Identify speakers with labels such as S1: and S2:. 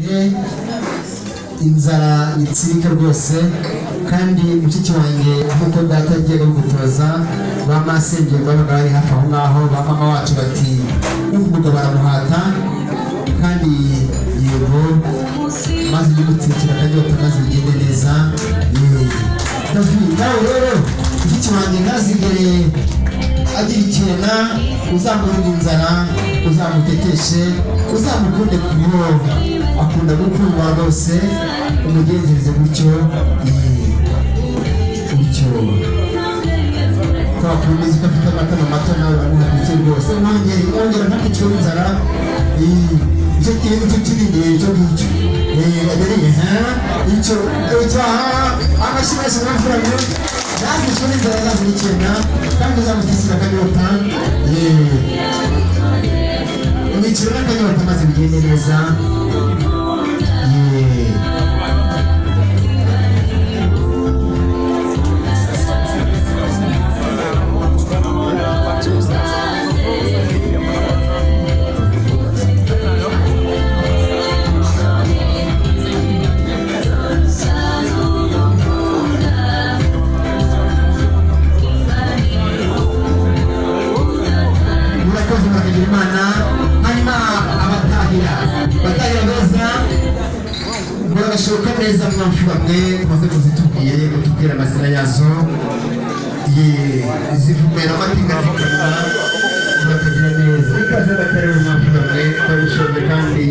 S1: bukire, inzara itsirike rwose, kandi mushiki wanjye nk'uko data agiye gutoza ba masenge babaga bari hafi aho ngaho, ba mama wacu bati umugabo baramuhata, kandi yego maze yimutsikira akanyota maze bigende neza. Nawe rero mushiki wanjye ntazigere agira icyena, uzamurinda inzara, uzamuteteshe, uzamukunde kuko akunda gukundwa rwose, umugenzereze gutyo gutyo twakunda uzi ko afite amatama mato nawe uramuha bike rwose, mwongera ntakicwe inzara. Icyo kintu cyo kinini cyo ngicyo agereye icyo amashimashyi n'amafaranga yazishwe n'inzara zazo icyenda, kandi uzamutisira akanyota umwiciro n'akanyota maze bigende neza. Imana hanyuma abatahira beza murabashoka neza mwamfura mwe tumaze kuzitubwiye mutubwira amazina yazo zivumera amatinga zikana murakagira neza ikaze bakareba mwamfura mwe babishoboye kandi